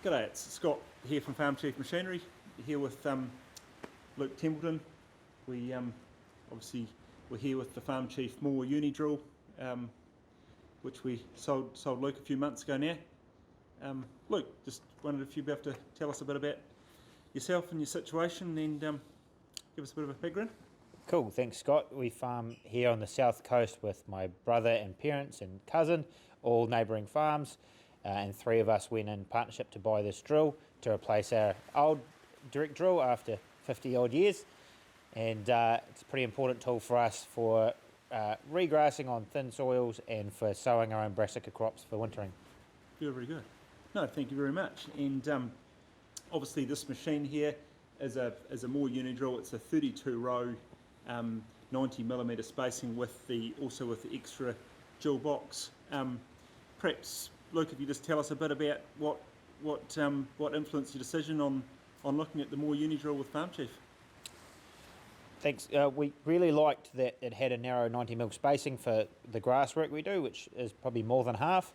G'day, it's Scott here from FarmChief Machinery, here with Luke Templeton. We obviously we're here with the FarmChief Moore Uni-Drill, which we sold Luke a few months ago now. Luke, just wondered if you'd be able to tell us a bit about yourself and your situation and give us a bit of a background. Cool, thanks Scott. We farm here on the south coast with my brother and parents and cousin, all neighbouring farms, and three of us went in partnership to buy this drill to replace our old direct drill after 50 odd years, and it's a pretty important tool for us for regrassing on thin soils and for sowing our own brassica crops for wintering. Very good. No, thank you very much. And obviously this machine here is a Moore Uni-Drill. It's a 32 row 90mm spacing with the extra dual box. Perhaps Luke, if you just tell us a bit about what influenced your decision on looking at the Moore Uni-Drill with FarmChief. Thanks. We really liked that it had a narrow 90mm spacing for the grass work we do, which is probably more than half.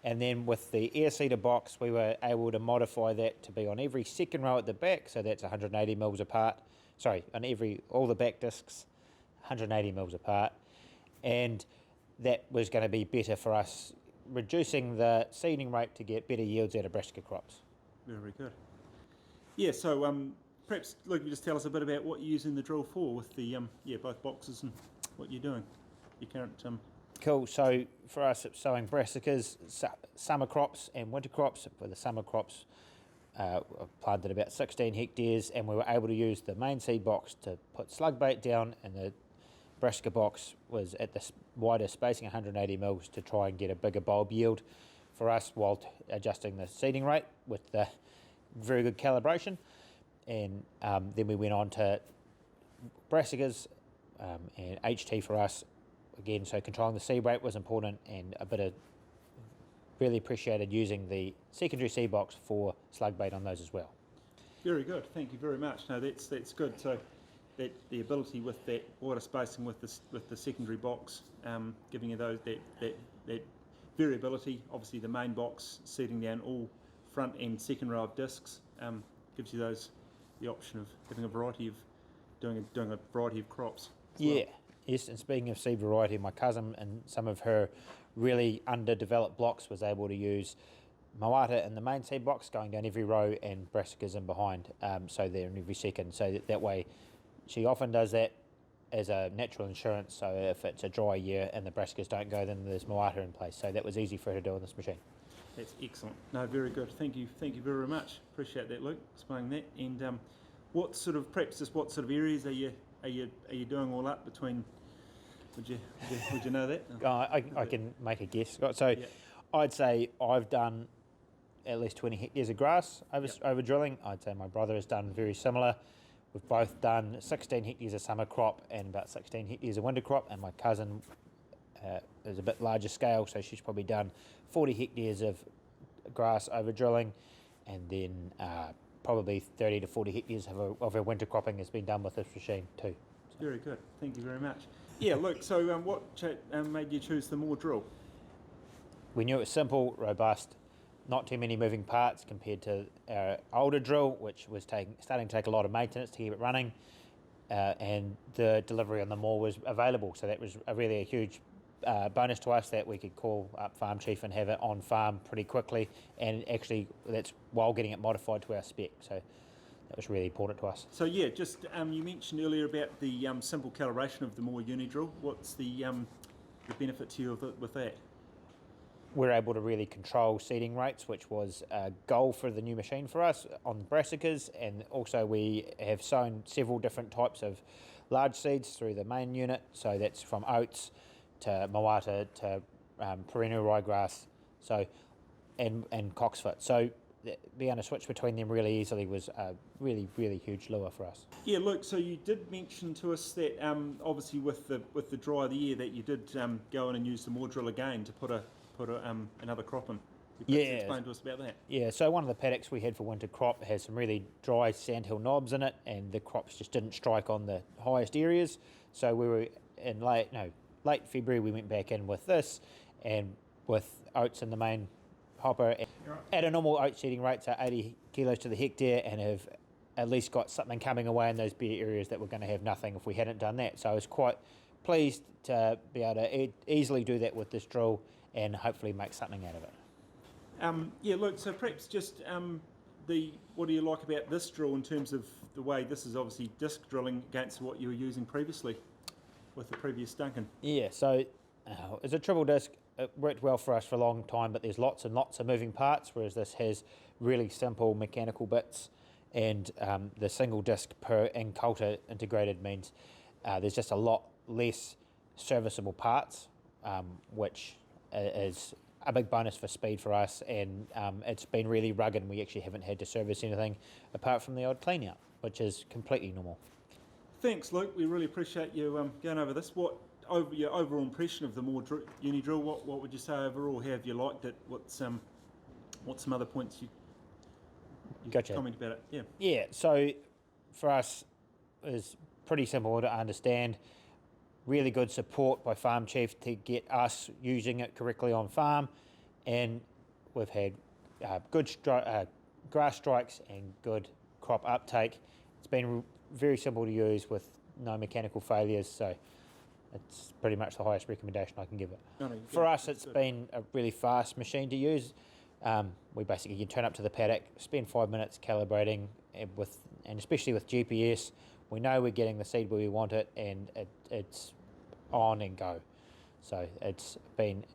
And then with the air seeder box, we were able to modify that to be on every second row at the back, so that's 180mm apart. Sorry, on all the back discs, 180mm apart. And that was going to be better for us, reducing the seeding rate to get better yields out of brassica crops. Very good. Yeah, so perhaps Luke, you just tell us a bit about what you're using the drill for with the both boxes and what you're doing, your current Cool. So for us, it's sowing brassicas, summer crops and winter crops. For the summer crops, I planted about 16 hectares, and we were able to use the main seed box to put slug bait down, and the brassica box was at the wider spacing, 180mm, to try and get a bigger bulb yield for us while adjusting the seeding rate with the very good calibration. And then we went on to brassicas and HT for us again, so controlling the seed rate was important, and really appreciated using the secondary seed box for slug bait on those as well. Very good, thank you very much. No, that's good. So that the ability with that wider spacing with the secondary box, giving you that variability. Obviously, the main box seeding down all front and second row of discs gives you the option of having a variety of doing a variety of crops. Yeah. Well. Yes, and speaking of seed variety, my cousin and some of her really underdeveloped blocks was able to use moata in the main seed box, going down every row, and brassicas in behind, so they're in every second. So that way, she often does that as a natural insurance. So if it's a dry year and the brassicas don't go, then there's moata in place. So that was easy for her to do on this machine. That's excellent. No, very good. Thank you very much. Appreciate that, Luke, explaining that. And what sort of areas are you doing all up between? Would you know that? I can make a guess, Scott. So yeah. I'd say I've done at least 20 hectares of grass over drilling. I'd say my brother has done very similar. We've both done 16 hectares of summer crop and about 16 hectares of winter crop, and my cousin is a bit larger scale, so she's probably done 40 hectares of grass over drilling, and then probably 30 to 40 hectares of her winter cropping has been done with this machine too. So. Very good, thank you very much. Yeah, look, so what made you choose the Moore drill? We knew it was simple, robust, not too many moving parts compared to our older drill, which was starting to take a lot of maintenance to keep it running, and the delivery on the Moore was available, so that was really a huge bonus to us, that we could call up FarmChief and have it on farm pretty quickly, and actually that's while getting it modified to our spec. So that was really important to us. So yeah, just you mentioned earlier about the simple calibration of the Moore Uni-Drill. What's the benefit to you with that? We're able to really control seeding rates, which was a goal for the new machine for us on brassicas, and also we have sown several different types of large seeds through the main unit. So that's from oats to moata to perennial ryegrass, so and cocksfoot. So being able to switch between them really easily was a really huge lure for us. Yeah, Luke, so you did mention to us that obviously with the dry of the year that you did go in and use the Moore drill again to put another crop in. Yeah, explain to us about that. Yeah, so one of the paddocks we had for winter crop has some really dry sandhill knobs in it, and the crops just didn't strike on the highest areas. So we were in late February we went back in with this, and with oats in the main hopper, and at a normal oat seeding rate, so 80 kilos to the hectare, and have at least got something coming away in those bare areas that we're going to have nothing if we hadn't done that. So I was quite pleased to be able to easily do that with this drill and hopefully make something out of it. Yeah, look, so perhaps just what do you like about this drill in terms of the way this is obviously disc drilling against what you were using previously with the previous Duncan? Yeah, so as a triple disc, it worked well for us for a long time, but there's lots and lots of moving parts, whereas this has really simple mechanical bits, and the single disc per inculter integrated means there's just a lot less serviceable parts, which is a big bonus for speed for us, and it's been really rugged and we actually haven't had to service anything apart from the odd clean out, which is completely normal. Thanks, Luke. We really appreciate you going over this. Your overall impression of the Moore Uni-Drill? What would you say overall? How have you liked it? What's some other points you Gotcha. comment about it? Yeah. Yeah, so for us, it's pretty simple to understand. Really good support by FarmChief to get us using it correctly on farm, and we've had good grass strikes and good crop uptake. It's been very simple to use with no mechanical failures, so it's pretty much the highest recommendation I can give it. For us, it's been a really fast machine to use. We basically can turn up to the paddock, spend 5 minutes calibrating, and especially with GPS, we know we're getting the seed where we want it, and it's on and go. So it's been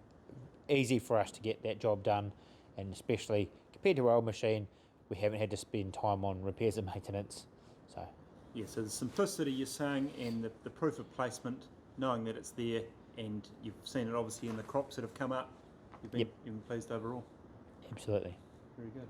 easy for us to get that job done, and especially compared to our old machine, we haven't had to spend time on repairs and maintenance. So yeah, so the simplicity you're saying, and the proof of placement, knowing that it's there, and you've seen it obviously in the crops that have come up, you've been pleased overall. Absolutely. Very good.